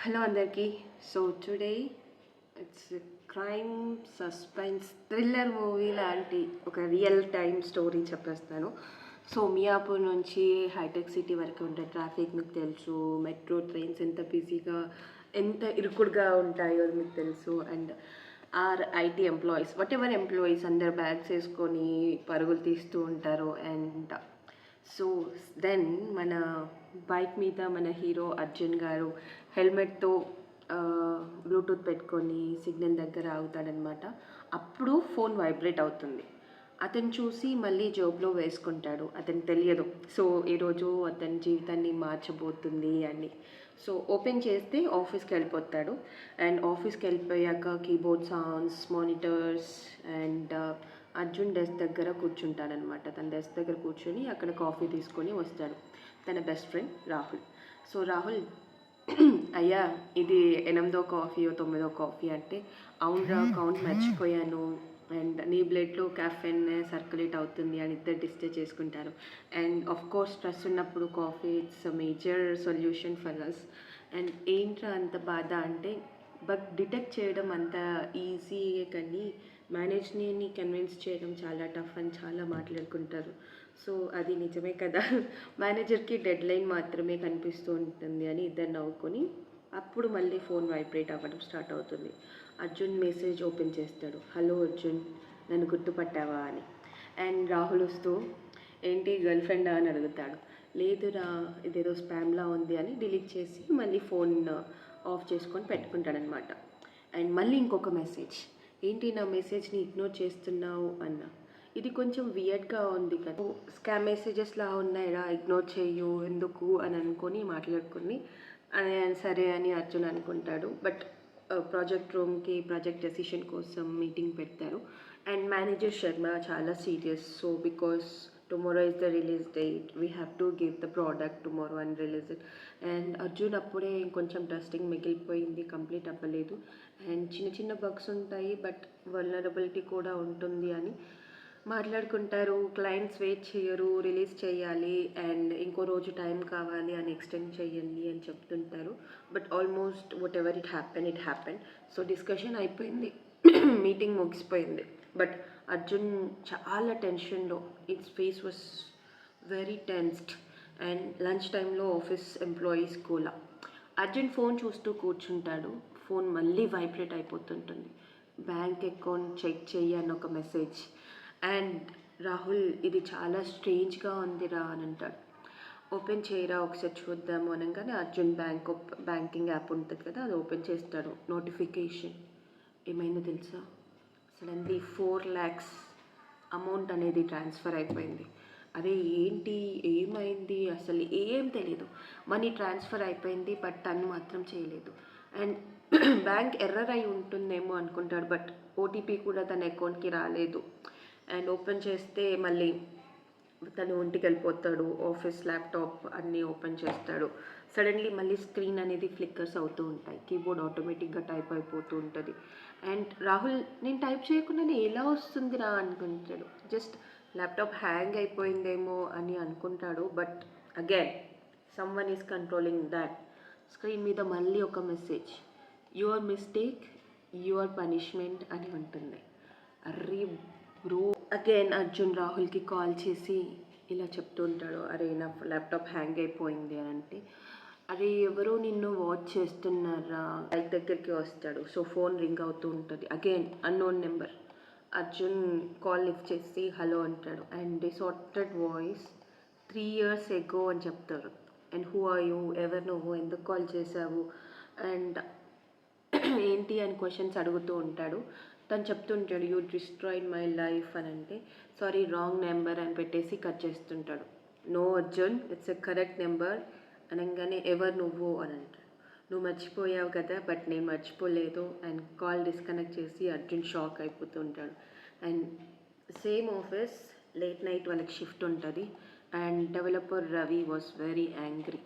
Hello అందరికీ. So today it's crime suspense thriller movie లాంటి ఒక రియల్ టైమ్ స్టోరీ చెప్పేస్తాను. సో మియాపూర్ నుంచి హైటెక్ సిటీ వరకు ఉండే ట్రాఫిక్ మీకు తెలుసు, మెట్రో ట్రైన్స్ ఎంత బిజీగా ఎంత ఇరుకుడుగా ఉంటాయో మీకు తెలుసు. And or IT employees, what ever employees అందరు బ్యాగ్స్ వేసుకొని పరుగులు తీస్తూ ఉంటారు. అండ్ సో దెన్ మన బైక్ మీద మన హీరో అర్జున్ గారు హెల్మెట్తో బ్లూటూత్ పెట్టుకొని సిగ్నల్ దగ్గర ఆగుతాడనమాట. అప్పుడు ఫోన్ వైబ్రేట్ అవుతుంది. అతను చూసి మళ్ళీ జోబ్లో వేసుకుంటాడు. అతనికి తెలియదు సో ఈరోజు అతని జీవితాన్ని మార్చబోతుంది అని. సో ఓపెన్ చేస్తే ఆఫీస్కి వెళ్ళిపోతాడు. అండ్ ఆఫీస్కి వెళ్ళిపోయాక keyboard sounds, monitors and Arjun desk దగ్గర కూర్చుంటాడనమాట. తన డెస్క్ దగ్గర కూర్చొని అక్కడ కాఫీ తీసుకొని వస్తాడు తన best friend Rahul. So Rahul, అయ్యా ఇది 8వ కాఫీయో 9వ కాఫీ అంటే, అవునరా కౌంట్ మర్చిపోయాను అండ్ నీ బ్లడ్లో క్యాఫెన్ సర్క్యులేట్ అవుతుంది అని ఇద్దరు డిస్కస్ చేసుకుంటారు. అండ్ ఆఫ్ కోర్స్ స్ట్రెస్ ఉన్నప్పుడు coffee it's a major solution for us. And ఏంట్రా అంత బాధ అంటే, బట్ డిటెక్ట్ చేయడం అంత ఈజీయే కానీ మేనేజ్ని కన్విన్స్ చేయడం చాలా టఫ్ అని చాలా మాట్లాడుకుంటారు. సో అది నిజమే కదా, మేనేజర్కి డెడ్ లైన్ మాత్రమే కనిపిస్తూ ఉంటుంది అని ఇద్దరు నవ్వుకొని అప్పుడు మళ్ళీ ఫోన్ వైబ్రేట్ అవ్వడం స్టార్ట్ అవుతుంది. అర్జున్ మెసేజ్ ఓపెన్ చేస్తాడు. హలో అర్జున్, నన్ను గుర్తుపట్టావా అని. అండ్ రాహుల్ వస్తూ ఏంటి గర్ల్ ఫ్రెండా అని అడుగుతాడు. లేదురా ఇదేదో స్పామ్లా ఉంది అని డిలీట్ చేసి మళ్ళీ ఫోన్ ఆఫ్ చేసుకొని పెట్టుకుంటాడనమాట. అండ్ మళ్ళీ ఇంకొక మెసేజ్, ఏంటి నా మెసేజ్ని ఇగ్నోర్ చేస్తున్నావు అన్న. ఇది కొంచెం వియర్డ్గా ఉంది కదా, స్కామ్ మెసేజెస్లా ఉన్నాయిరా, ఇగ్నోర్ చేయు ఎందుకు అని అనుకొని మాట్లాడుకుని సరే అని అర్జున్ అనుకుంటాడు. బట్ ప్రాజెక్ట్ రూమ్కి ప్రాజెక్ట్ డెసిషన్ కోసం మీటింగ్ పెడతారు. అండ్ మేనేజర్ శర్మ చాలా serious. So because tomorrow is the release date, we have to give the product tomorrow and release it. And Arjun అప్పుడే కొంచెం టెస్టింగ్ మిగిలిపోయింది, కంప్లీట్ అవ్వలేదు. అండ్ చిన్న చిన్న బగ్స్ ఉంటాయి బట్ వల్నరబిలిటీ కూడా ఉంటుంది అని మాట్లాడుకుంటారు. క్లయింట్స్ వెయిట్ చేయరు, రిలీజ్ చేయాలి అండ్ ఇంకో రోజు టైం కావాలి అని ఎక్స్టెండ్ చేయండి అని చెప్తుంటారు. But almost what ever it happen. So discussion అయిపోయింది, మీటింగ్ ముగిసిపోయింది. బట్ అర్జున్ చాలా టెన్షన్లో, its face was very tensed. And lunch టైంలో ఆఫీస్ ఎంప్లాయీస్ కూడా అర్జున్ ఫోన్ చూస్తూ కూర్చుంటాడు. ఫోన్ మళ్ళీ వైబ్రేట్ అయిపోతుంటుంది. బ్యాంక్ అకౌంట్ చెక్ చెయ్యి అని ఒక మెసేజ్. అండ్ రాహుల్ ఇది చాలా స్ట్రేంజ్గా ఉందిరా అని అంటాడు. ఓపెన్ చేయరా ఒకసారి చూద్దాము అనగానే అర్జున్ బ్యాంకింగ్ యాప్ ఉంటుంది కదా, అది ఓపెన్ చేస్తాడు. నోటిఫికేషన్ ఏమైందో తెలుసా, సడన్లీ 4 lakhs అమౌంట్ అనేది ట్రాన్స్ఫర్ అయిపోయింది. అరే ఏంటి ఏమైంది అసలు ఏం తెలియదు, మనీ ట్రాన్స్ఫర్ అయిపోయింది బట్ తను మాత్రం చేయలేదు. అండ్ బ్యాంక్ ఎర్రర్ అయి ఉంటుందేమో అనుకుంటాడు బట్ ఓటీపీ కూడా తన అకౌంట్కి రాలేదు. అండ్ ఓపెన్ చేస్తే మళ్ళీ తను ఒంటికి వెళ్ళిపోతాడు. ఆఫీస్ ల్యాప్టాప్ అన్నీ ఓపెన్ చేస్తాడు. సడన్లీ మళ్ళీ స్క్రీన్ అనేది ఫ్లిక్కర్స్ అవుతూ ఉంటాయి, కీబోర్డ్ ఆటోమేటిక్గా టైప్ అయిపోతూ ఉంటుంది. అండ్ రాహుల్ నేను టైప్ చేయకుండానే ఎలా వస్తుందిరా అనుకుంటాడు. జస్ట్ ల్యాప్టాప్ హ్యాంగ్ అయిపోయిందేమో అని అనుకుంటాడు. But again someone is controlling that. Screen మీద మళ్ళీ ఒక message, your mistake your punishment అని ఉంటుంది. అర్రీ బ్రో. అగైన్ అర్జున్ రాహుల్కి కాల్ చేసి ఇలా చెప్తూ ఉంటాడు, అరే నా ల్యాప్టాప్ హ్యాంగ్ అయిపోయింది అని అంటే, అరే ఎవరో నిన్ను వాచ్ చేస్తున్నారా బైక్ దగ్గరికి వస్తాడు. సో ఫోన్ రింగ్ అవుతూ ఉంటుంది. Again unknown number. Arjun call lift చేసి హలో అంటాడు. And distorted voice, 3 years ago అని చెప్తారు. అండ్ హూ ఆర్ యూ, ఎవరు నువ్వు, ఎందుకు కాల్ చేసావు అండ్ ఏంటి అని క్వశ్చన్స్ అడుగుతూ ఉంటాడు. తను చెప్తుంటాడు యూ డిస్ట్రాయిడ్ మై లైఫ్ అని అంటే, సారీ రాంగ్ నెంబర్ అని పెట్టేసి కట్ చేస్తుంటాడు. No Arjun it's a correct number అనగానే ఎవరు నువ్వు అని అంటాడు. నువ్వు మర్చిపోయావు కదా బట్ నేను మర్చిపోలేదు. అండ్ కాల్ డిస్కనెక్ట్ చేసి అర్జున్ షాక్ అయిపోతూ ఉంటాడు. And same office, late night వాళ్ళకి షిఫ్ట్ ఉంటుంది. And developer Ravi was very angry.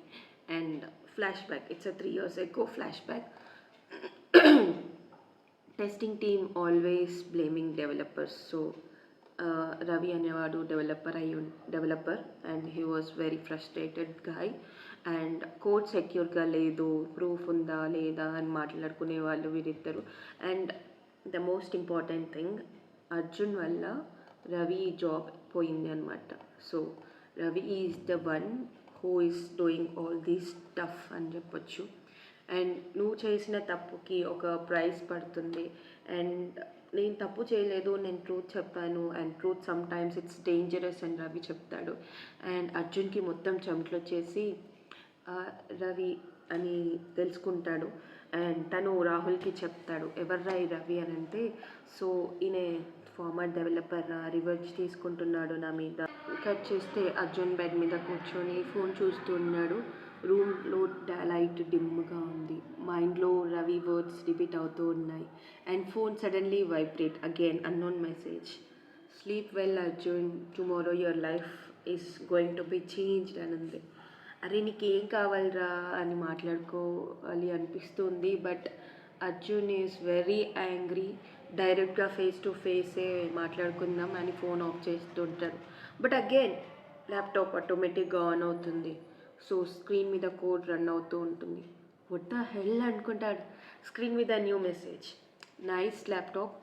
And flash back, it's a 3 years ago flash back. Testing team always blaming developers. So Ravi అనేవాడు developer and he was very frustrated guy. And code సెక్యూర్గా లేదు, proof ఉందా లేదా అని మాట్లాడుకునే వాళ్ళు వీరిద్దరు. And the most important thing, Arjun వల్ల రవి జాబ్ పోయింది అనమాట. So Ravi is the one who is doing all these stuff అని చెప్పొచ్చు. అండ్ నువ్వు చేసిన తప్పుకి ఒక ప్రైజ్ పడుతుంది. అండ్ నేను తప్పు చేయలేదు, నేను ట్రూత్ చెప్పాను, and truth some times it's dangerous అని రవి చెప్తాడు. అండ్ అర్జున్కి మొత్తం చెమటలు వచ్చేసి రవి అని తెలుసుకుంటాడు. అండ్ తను రాహుల్కి చెప్తాడు, ఎవర్రా ఈ రవి అని అంటే, సో ఈయన ఫార్మర్ డెవలపర్ రివర్జ్ తీసుకుంటున్నాడు నా మీద. కట్ చేస్తే అర్జున్ బెడ్ మీద కూర్చొని ఫోన్ చూస్తూ ఉన్నాడు. రూమ్లో లైట్ డిమ్గా ఉంది. మైండ్లో రవి వర్డ్స్ రిపీట్ అవుతూ ఉన్నాయి. And phone suddenly vibrate again, unknown message. Sleep well Arjun, tomorrow your life is going to be changed అని ఉంది. అరే నీకేం కావాలరా అని మాట్లాడుకోవాలి అనిపిస్తుంది. But Arjun is very angry. డైరెక్ట్గా ఫేస్ టు ఫేసే మాట్లాడుకుందాం అని ఫోన్ ఆఫ్ చేస్తుంటారు. బట్ అగైన్ ల్యాప్టాప్ ఆటోమేటిక్గా ఆన్ అవుతుంది. సో స్క్రీన్ మీద కోడ్ రన్ అవుతూ ఉంటుంది. వాట్ ద హెల్ అనుకుంటాడు. స్క్రీన్ మీద new message, nice laptop,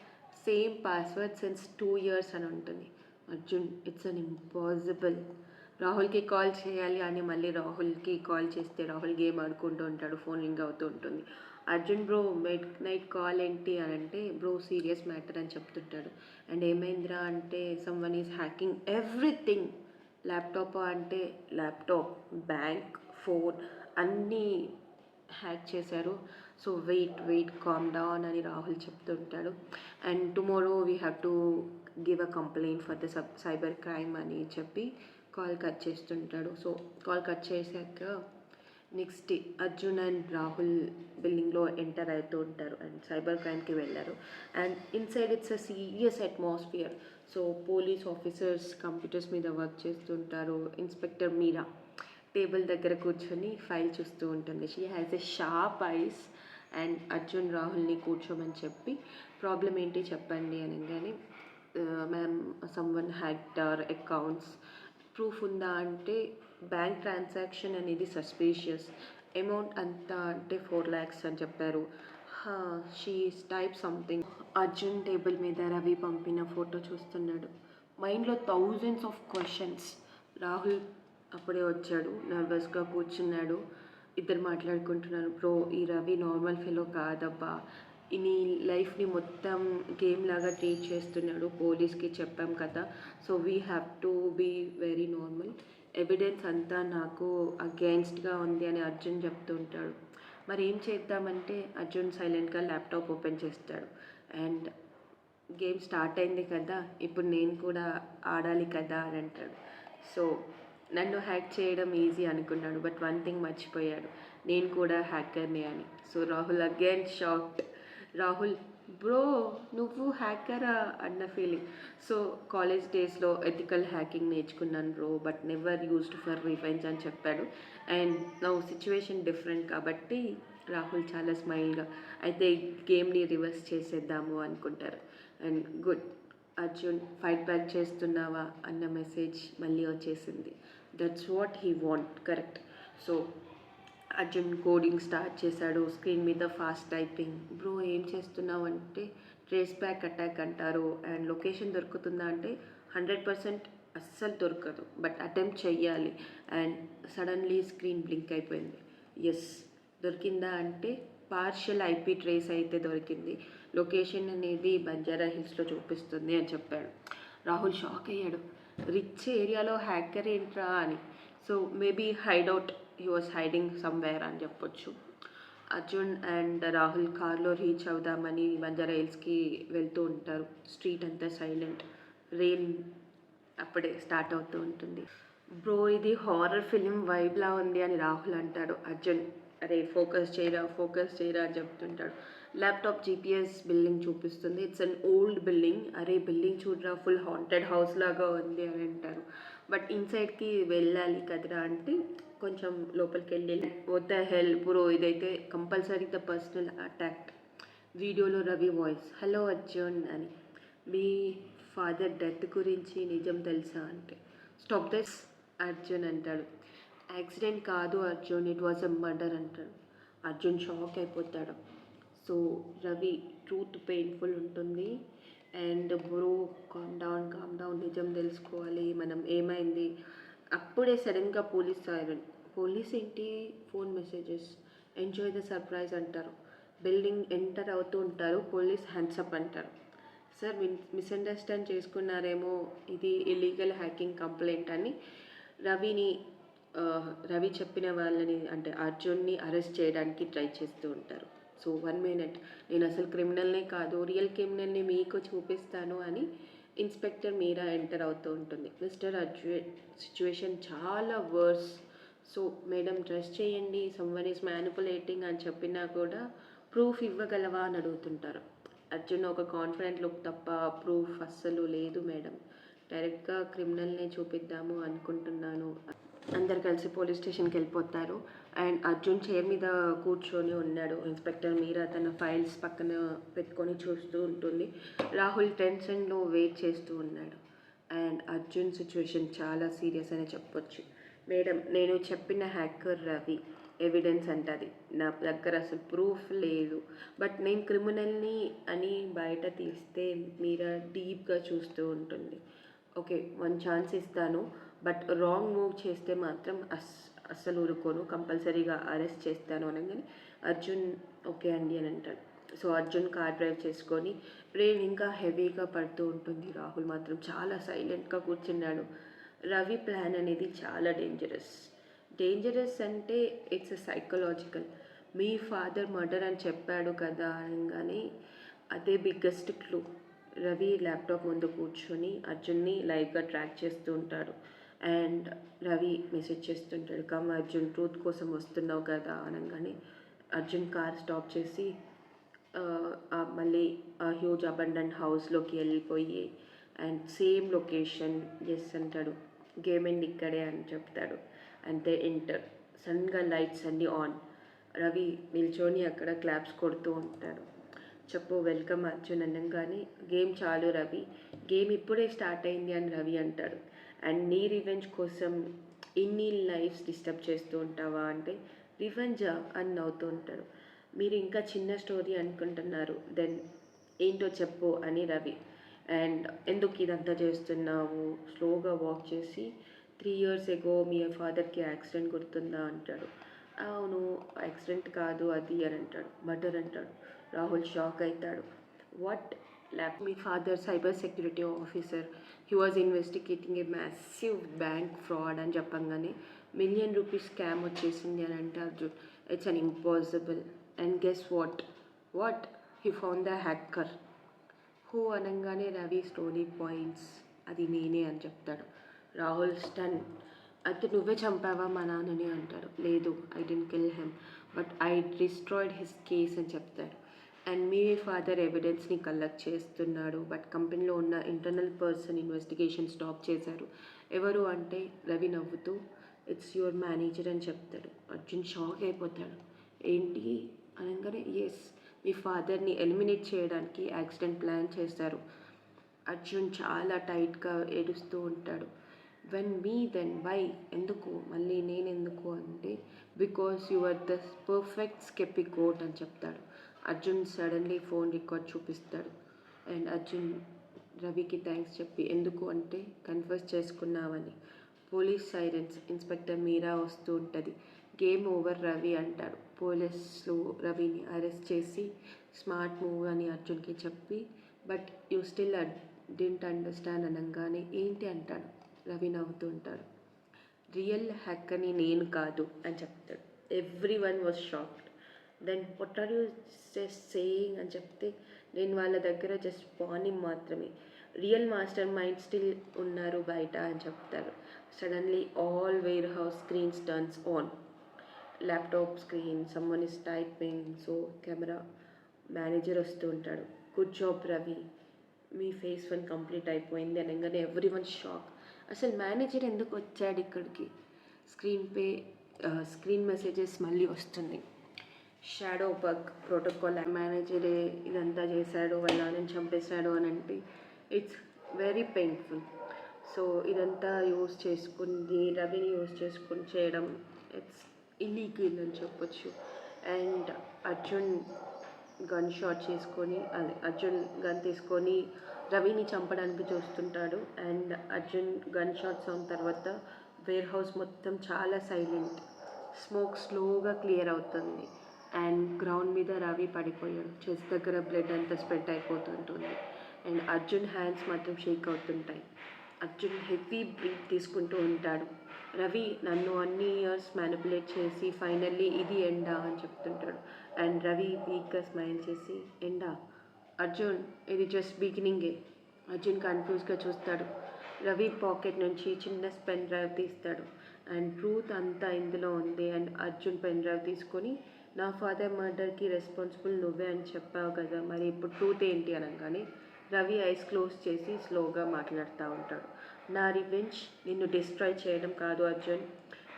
same password since 2 years అని ఉంటుంది. Arjun, it's an impossible. రాహుల్కి కాల్ చేయాలి అని మళ్ళీ రాహుల్కి కాల్ చేస్తే రాహుల్ గేమ్ ఆడుకుంటూ ఉంటాడు. ఫోన్ రింగ్ అవుతూ ఉంటుంది. Arjun bro mid night call ఏంటి అని అంటే, బ్రో సీరియస్ మ్యాటర్ అని చెప్తుంటాడు. అండ్ ఏమైందిరా అంటే, some one is hacking everything. Laptop అంటే ల్యాప్టాప్, బ్యాంక్, ఫోన్ అన్నీ హ్యాక్ చేశారు. సో వెయిట్ కామ్ డౌన్ అని రాహుల్ చెప్తుంటాడు. And tomorrow we have to give a complaint for the cyber crime అని చెప్పి కాల్ కట్ చేస్తుంటాడు. సో కాల్ కట్ చేశాక next day Arjun and Rahul బిల్డింగ్లో ఎంటర్ అవుతూ ఉంటారు అండ్ సైబర్ క్రైమ్కి వెళ్ళారు. And inside it's a serious atmosphere. So police officers computers మీద work చేస్తుంటారు. ఇన్స్పెక్టర్ మీరా టేబుల్ దగ్గర కూర్చొని ఫైల్ చూస్తూ ఉంటుంది. She has a sharp eyes. And Arjun రాహుల్ని కూర్చోమని చెప్పి ప్రాబ్లం ఏంటి చెప్పండి అనగానే, ma'am someone hacked our accounts, proof ఉందా అంటే బ్యాంక్ ట్రాన్సాక్షన్ అనేది సస్పీషియస్, అమౌంట్ అంతా అంటే 4 lakhs అని చెప్పారు. She type something. Arjun table మీద రవి పంపిన ఫోటో చూస్తున్నాడు. మైండ్లో థౌజండ్స్ ఆఫ్ క్వశ్చన్స్. రాహుల్ అప్పుడే వచ్చాడు, నర్వస్గా కూర్చున్నాడు. ఇద్దరు మాట్లాడుకుంటున్నారు. బ్రో ఈ రవి నార్మల్ ఫెలో కాదబ్బా, నీ లైఫ్ని మొత్తం గేమ్ లాగా ట్రీట్ చేస్తున్నాడు. పోలీస్కి చెప్పాం కదా, so we have to be very normal. Evidence అంతా నాకు అగెయిన్స్ట్గా ఉంది అని అర్జున్ చెప్తూ ఉంటాడు. మరి ఏం చేద్దామంటే అర్జున్ సైలెంట్గా ల్యాప్టాప్ ఓపెన్ చేస్తాడు. అండ్ గేమ్ స్టార్ట్ అయింది కదా, ఇప్పుడు నేను కూడా ఆడాలి కదా అని అంటాడు. సో నన్ను హ్యాక్ చేయడం ఈజీ అనుకున్నాడు, బట్ వన్ థింగ్ మర్చిపోయాడు, నేను కూడా హ్యాకర్ని అని. So Rahul again shocked. Rahul, bro నువ్వు హ్యాకరా అన్న ఫీలింగ్. సో కాలేజ్ డేస్లో ఎథికల్ హ్యాకింగ్ నేర్చుకున్నాను bro, but never used for revenge అని చెప్పాడు. అండ్ నా సిచ్యువేషన్ డిఫరెంట్ కాబట్టి రాహుల్ చాలా స్మైల్గా, అయితే గేమ్ని రివర్స్ చేసేద్దాము అనుకుంటారు. And good Arjun, fight back చేస్తున్నావా అన్న మెసేజ్ మళ్ళీ వచ్చేసింది. That's what he want, correct. So Arjun coding start చేశాడు. స్క్రీన్ మీద ఫాస్ట్ టైపింగ్. బ్రో ఏం చేస్తున్నావు అంటే, ట్రేస్ బ్యాక్ అటాక్ అంటారు. అండ్ లొకేషన్ దొరుకుతుందా అంటే 100% అస్సలు దొరకదు, బట్ అటెంప్ట్ చెయ్యాలి. అండ్ సడన్లీ స్క్రీన్ బ్లింక్ అయిపోయింది. ఎస్ దొరికిందా అంటే పార్షియల్ ఐపీ ట్రేస్ అయితే దొరికింది. లొకేషన్ అనేది బంజారా హిల్స్లో చూపిస్తుంది అని చెప్పాడు. రాహుల్ షాక్ అయ్యాడు. రిచ్ ఏరియాలో హ్యాకర్ ఏంట్రా అని. So maybe hideout, he was hiding somewhere అని చెప్పొచ్చు. అర్జున్ అండ్ రాహుల్ కార్లో రీచ్ అవుదామని బంజారా హిల్స్కి వెళ్తూ ఉంటారు. స్ట్రీట్ అంతా సైలెంట్. రెయిన్ అప్పుడే స్టార్ట్ అవుతూ ఉంటుంది. బ్రో ఇది హారర్ ఫిలిం వైబ్లా ఉంది అని రాహుల్ అంటాడు. అర్జున్, అరే ఫోకస్ చేయరా అని చెప్తుంటాడు. ల్యాప్టాప్ జీపీఎస్ బిల్డింగ్ చూపిస్తుంది. It's an old building. అరే బిల్డింగ్ చూడరా, ఫుల్ హాంటెడ్ హౌస్ లాగా ఉంది అని అంటారు. బట్ ఇన్సైడ్కి వెళ్ళాలి కదరా అంటే కొంచెం లోపలికి వెళ్ళి, వాట్ ద హెల్ బ్రో, ఇదైతే కంపల్సరీ ద పర్సనల్ అటాక్. వీడియోలో రవి వాయిస్, హలో అర్జున్ అని, మీ ఫాదర్ డెత్ గురించి నిజం తెలుసా అంటే, స్టాప్ దిస్ అర్జున్ అంటాడు. యాక్సిడెంట్ కాదు Arjun, it was a murder అంటాడు. అర్జున్ షాక్ అయిపోతాడు. సో రవి ట్రూత్ పెయిన్ఫుల్ ఉంటుంది. అండ్ బ్రో కామ్ డౌన్, నిజం తెలుసుకోవాలి మనం, ఏమైంది. అప్పుడే సడన్గా పోలీస్ సైరన్. పోలీస్ ఏంటి, phone messages, enjoy the surprise అంటారు. బిల్డింగ్ ఎంటర్ అవుతూ ఉంటారు, పోలీస్ హ్యాండ్సప్ అంటారు. సార్ మిస్అండర్స్టాండ్ చేసుకున్నారేమో, ఇది ఇల్లీగల్ హ్యాకింగ్ కంప్లైంట్ అని రవిని రవి చెప్పిన వాళ్ళని అంటే అర్జున్ని అరెస్ట్ చేయడానికి ట్రై చేస్తూ ఉంటారు. సో 1 మినిట్, నేను అసలు క్రిమినల్నే కాదు, రియల్ క్రిమినల్ని మీకు చూపిస్తాను అని ఇన్స్పెక్టర్ మీరా ఎంటర్ అవుతూ ఉంటుంది. మిస్టర్ అర్జున్ సిచ్యువేషన్ చాలా వర్స్. సో మేడం ట్రస్ట్ చేయండి, సమ్వన్ ఈస్ మ్యానిపులేటింగ్ అని చెప్పినా కూడా ప్రూఫ్ ఇవ్వగలవా అని అడుగుతుంటారు. అర్జున్ ఒక కాన్ఫిడెంట్ లుక్ తప్ప ప్రూఫ్ అస్సలు లేదు మేడం, డైరెక్ట్గా క్రిమినల్నే చూపిద్దాము అనుకుంటున్నాను. అందరు కలిసి పోలీస్ స్టేషన్కి వెళ్ళిపోతారు. అండ్ అర్జున్ చైర్ మీద కూర్చొని ఉన్నాడు. ఇన్స్పెక్టర్ మీరా తన ఫైల్స్ పక్కన పెట్టుకొని చూస్తూ ఉంటుంది. రాహుల్ టెన్షన్లో వెయిట్ చేస్తూ ఉన్నాడు. అండ్ అర్జున్ సిచ్యువేషన్ చాలా సీరియస్ అని చెప్పొచ్చు. మేడం, నేను చెప్పిన హ్యాకర్ రవి, ఎవిడెన్స్ అంటది, నా దగ్గర అసలు ప్రూఫ్ లేదు, బట్ నేను క్రిమినల్ని అని బయట తీస్తే మీరా డీప్గా చూస్తూ ఉంటుంది. ఓకే, 1 ఛాన్స్ ఇస్తాను, బట్ రాంగ్ మూవ్ చేస్తే మాత్రం అస్సలు ఊరుకోను, కంపల్సరీగా అరెస్ట్ చేస్తాను అనగానే అర్జున్ ఓకే అండి అని అంటాడు. సో అర్జున్ కార్ డ్రైవ్ చేసుకొని, రెయిన్ ఇంకా హెవీగా పడుతూ ఉంటుంది. రాహుల్ మాత్రం చాలా సైలెంట్గా కూర్చున్నాడు. రవి ప్లాన్ అనేది చాలా డేంజరస్ అంటే it's psychological. Me father murder అని చెప్పాడు కదా అనగానే అదే బిగ్గెస్ట్ క్లూ. రవి ల్యాప్టాప్ ముందు కూర్చొని అర్జున్ని లైవ్గా ట్రాక్ చేస్తూ ఉంటాడు. అండ్ రవి మెసేజ్ చేస్తుంటాడు, కమ్ అర్జున్, ట్రూత్ కోసం వస్తున్నావు కదా అనగానే అర్జున్ కార్ స్టాప్ చేసి మళ్ళీ హ్యూజ్ అబండెంట్ హౌస్లోకి వెళ్ళిపోయి అండ్ సేమ్ లొకేషన్ ఎస్ అంటాడు. గేమ్ ఎండ్ ఇక్కడే అని చెప్తాడు. అంతే ఎంటర్. సడన్గా లైట్స్ అన్నీ ఆన్. రవి నిల్చొని అక్కడ క్లాప్స్ కొడుతూ ఉంటాడు. చెప్పు వెల్కమ్ అర్జున్ అనగానే గేమ్ చాలు రవి, గేమ్ ఇప్పుడే స్టార్ట్ అయింది అని రవి అంటాడు. అండ్ నీ రివెంజ్ కోసం ఇన్ని లైఫ్స్ డిస్టర్బ్ చేస్తూ ఉంటావా అంటే రివెంజా అని నవ్వుతూ ఉంటాడు. మీరు ఇంకా చిన్న స్టోరీ అనుకుంటున్నారు, దెన్ ఏంటో చెప్పు అని రవి. అండ్ ఎందుకు ఇదంతా చేస్తున్నావు, స్లోగా వాక్ చేసి 3 years ఎగో మీ ఫాదర్కి యాక్సిడెంట్ గుర్తుందా అంటాడు. అవును, యాక్సిడెంట్ కాదు అది అని అంటాడు. మర్డర్ అంటాడు. రాహుల్ షాక్ అవుతాడు. వాట్ మీ father cyber security officer, he was investigating a massive bank fraud అని చెప్పంగానే ₹1 million స్కామ్ వచ్చేసింది అని అంటే Arjun it's an impossible. And guess what he found the hacker. Who అనగానే రవి స్టోరీ పాయింట్స్, అది నేనే అని చెప్తాడు. రాహుల్ స్టన్. అయితే నువ్వే చంపావా మా నాన్నని అంటాడు. లేదు, I didn't kill him, but I destroyed his case అని చెప్తాడు. అండ్ మీ ఫాదర్ ఎవిడెన్స్ని కలెక్ట్ చేస్తున్నాడు, బట్ కంపెనీలో ఉన్న ఇంటర్నల్ పర్సన్ ఇన్వెస్టిగేషన్ స్టాప్ చేశారు. ఎవరు అంటే రవి నవ్వుతూ ఇట్స్ యువర్ మేనేజర్ అని చెప్తాడు. అర్జున్ షాక్ అయిపోతాడు. ఏంటి అనగానే ఎస్, మీ ఫాదర్ని ఎలిమినేట్ చేయడానికి యాక్సిడెంట్ ప్లాన్ చేశారు. అర్జున్ చాలా టైట్గా ఏడుస్తూ ఉంటాడు. వెన్ మీ దెన్ వై, ఎందుకు మళ్ళీ నేను ఎందుకు అంటే because you are the perfect scapegoat అని చెప్తాడు. అర్జున్ సడన్లీ ఫోన్ రికార్డ్ చూపిస్తాడు. అండ్ అర్జున్ రవికి థ్యాంక్స్ చెప్పి ఎందుకు అంటే కన్ఫర్స్ చేసుకున్నావని. పోలీస్ సైరన్స్, ఇన్స్పెక్టర్ మీరా వస్తూ ఉంటుంది. గేమ్ ఓవర్ రవి అంటాడు. పోలీసులు రవిని అరెస్ట్ చేసి స్మార్ట్ మూవ్ అని అర్జున్కి చెప్పి but you still didn't understand అనగానే ఏంటి అంటాడు. రవి నవ్వుతూ ఉంటాడు. రియల్ హ్యాకర్ని నేను కాదు అని చెప్తాడు. Everyone was shocked. Then what are you just saying అని చెప్తే నేను వాళ్ళ దగ్గర జస్ట్ పాని మాత్రమే, రియల్ మాస్టర్ మైండ్ స్టిల్ ఉన్నారు బయట అని చెప్తారు. Suddenly all where house screens turns on. Laptop screen, someone is typing. So camera manager వస్తూ ఉంటాడు. గుడ్ జాబ్ రవి, మీ ఫేస్ 1 కంప్లీట్ అయిపోయింది అనగానే ఎవ్రీవన్ షాక్. అసలు మేనేజర్ ఎందుకు వచ్చాడు ఇక్కడికి. స్క్రీన్ మెసేజెస్ మళ్ళీ వస్తుంది. షాడో బగ్ ప్రోటోకాల్, మేనేజరే ఇదంతా చేశాడు, వాళ్ళ నాన్నని చంపేశాడు అని అంటే ఇట్స్ వెరీ పెయిన్ఫుల్. సో ఇదంతా యూస్ చేసుకుని రవిని యూస్ చేసుకుని చేయడం ఇట్స్ ఇల్లీగల్ అని చెప్పొచ్చు. అండ్ అర్జున్ గన్ షాట్ చేసుకొని అర్జున్ గన్ తీసుకొని రవిని చంపడానికి చూస్తుంటాడు. And Arjun gun shot sound తర్వాత వేర్ హౌస్ మొత్తం చాలా సైలెంట్, స్మోక్ స్లోగా క్లియర్ అవుతుంది. అండ్ గ్రౌండ్ మీద రవి పడిపోయాడు, చెస్ట్ దగ్గర బ్లడ్ అంతా స్ప్రెడ్ అయిపోతుంటుంది. అండ్ అర్జున్ హ్యాండ్స్ మాత్రం షేక్ అవుతుంటాయి. అర్జున్ హెవీ బ్రీత్ తీసుకుంటూ ఉంటాడు. రవి నన్ను అన్ని ఇయర్స్ మ్యానిపులేట్ చేసి ఫైనల్లీ ఇది ఎండా అని చెప్తుంటాడు. అండ్ రవి వీక్గా స్మైల్ చేసి ఎండా అర్జున్ ఇది జస్ట్ బిగినింగే. అర్జున్ కన్ఫ్యూజ్గా చూస్తాడు. రవి పాకెట్ నుంచి చిన్న పెన్ డ్రైవ్ తీస్తాడు. అండ్ ట్రూత్ అంతా ఇందులో ఉంది. అండ్ అర్జున్ పెన్ డ్రైవ్ తీసుకొని నా ఫాదర్ మర్డర్కి రెస్పాన్సిబుల్ నువ్వే అని చెప్పావు కదా, మరి ఇప్పుడు ట్రూత్ ఏంటి అనగానే రవి ఐస్ క్లోజ్ చేసి స్లోగా మాట్లాడుతూ ఉంటాడు. నా రివెంజ్ నిన్ను డిస్ట్రాయ్ చేయడం కాదు అర్జున్,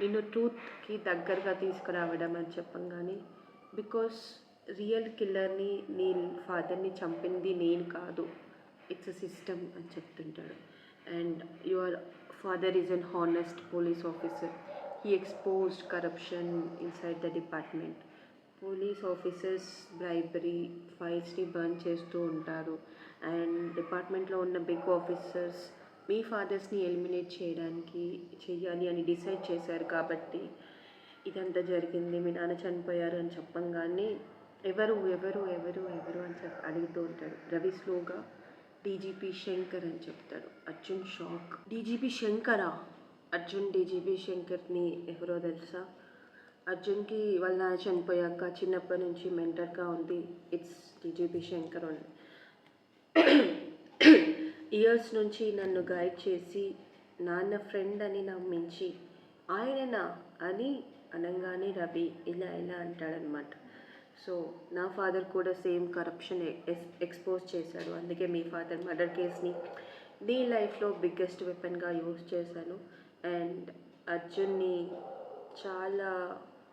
నిన్ను ట్రూత్కి దగ్గరగా తీసుకురావడం అని చెప్పంగానే బికాస్ రియల్ కిల్లర్ని నీ ఫాదర్ని చంపింది నేను కాదు, ఇట్స్ అ సిస్టమ్ అని చెప్తుంటాడు. And your father is an honest police officer, he exposed corruption inside the department. Police officers bribery ఫైల్స్ని బర్న్ చేస్తూ ఉంటారు. అండ్ డిపార్ట్మెంట్లో ఉన్న బిగ్ ఆఫీసర్స్ మీ ఫాదర్స్ని ఎలిమినేట్ చేయాలి అని డిసైడ్ చేశారు కాబట్టి ఇదంతా జరిగింది, మీ నాన్న చనిపోయారు అని చెప్పంగానే ఎవరు ఎవరు ఎవరు ఎవరు అని అడుగుతూ ఉంటాడు. రవి స్లోగా డీజీపీ శంకర్ అని చెప్తాడు. అర్జున్ షాక్. డీజీపీ శంకరా? అర్జున్ డీజీపీ శంకర్ని ఎవరో తెలుసా? అర్జున్కి వాళ్ళ నాన్న చనిపోయాక చిన్నప్పటి నుంచి మెంటర్గా ఉంది ఇట్స్ డీజీపీ శంకర్ ఉంది. ఇయర్స్ నుంచి నన్ను గైడ్ చేసి నాన్న ఫ్రెండ్ అని నమ్మించి ఆయననా అని అనగానే రవి ఇలా అంటాడనమాట. సో నా ఫాదర్ కూడా సేమ్ కరప్షన్ ఎక్స్పోజ్ చేశాడు, అందుకే మీ ఫాదర్ మర్డర్ కేస్ని నీ లైఫ్లో బిగ్గెస్ట్ వెపన్గా యూజ్ చేశాను. అండ్ అర్జున్ని చాలా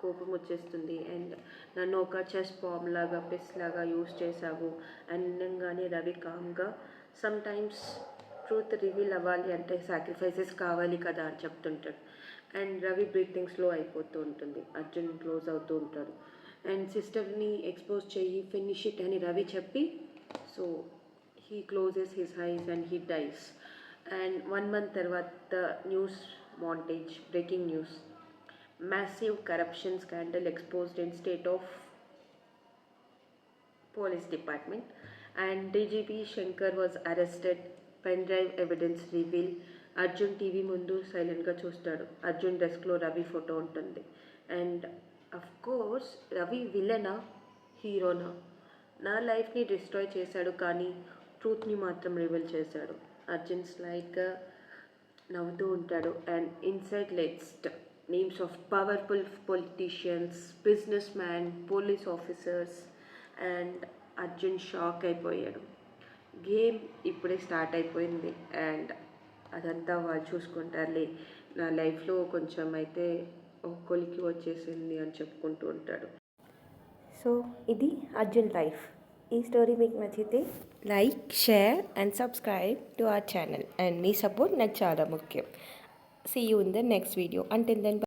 కోపం వచ్చేస్తుంది. అండ్ నన్ను ఒక చెస్ బాంబ్ లాగా పెస్ లాగా యూజ్ చేశావు అనగానే రవి కామ్గా సమ్ టైమ్స్ ట్రూత్ రివీల్ అవ్వాలి అంటే సాక్రిఫైసెస్ కావాలి కదా అని చెప్తుంటాడు. అండ్ రవి బ్రీతింగ్ స్లో అయిపోతూ ఉంటుంది. అర్జున్ క్లోజ్ అవుతూ ఉంటాడు. అండ్ సిస్టర్ని ఎక్స్పోజ్ చెయ్యి, ఫినిష్ ఇట్ అని రవి చెప్పి so he closes his eyes and he dice. And 1 month తర్వాత news montage, breaking news, massive corruption scandal exposed in state of police department and DGP Shankar was arrested, pen drive evidence reveal. Arjun TV ముందు సైలెంట్గా చూస్తాడు. అర్జున్ డెస్క్లో Ravi photo ఉంటుంది. And of course Ravi విలనా హీరోనా? నా లైఫ్ని డిస్ట్రాయ్ చేశాడు కానీ ట్రూత్ని మాత్రం రివీల్ చేశాడు. అర్జున్ స్లైట్గా నవ్వుతూ ఉంటాడు. And inside latest names of powerful politicians, business man, police officers. And Arjun shock అయిపోయాడు. గేమ్ ఇప్పుడే స్టార్ట్ అయిపోయింది అండ్ అదంతా వాళ్ళు చూసుకుంటారులే, నా లైఫ్లో కొంచెం అయితే కొలికి వచ్చేసింది అని చెప్పుకుంటూ ఉంటాడు. సో ఇది అర్జున్ లైఫ్. ఈ స్టోరీ మీకు నచ్చితే like, share and subscribe to our channel. And me support నాకు చాలా ముఖ్యం. See you in the next video. Until then, bye.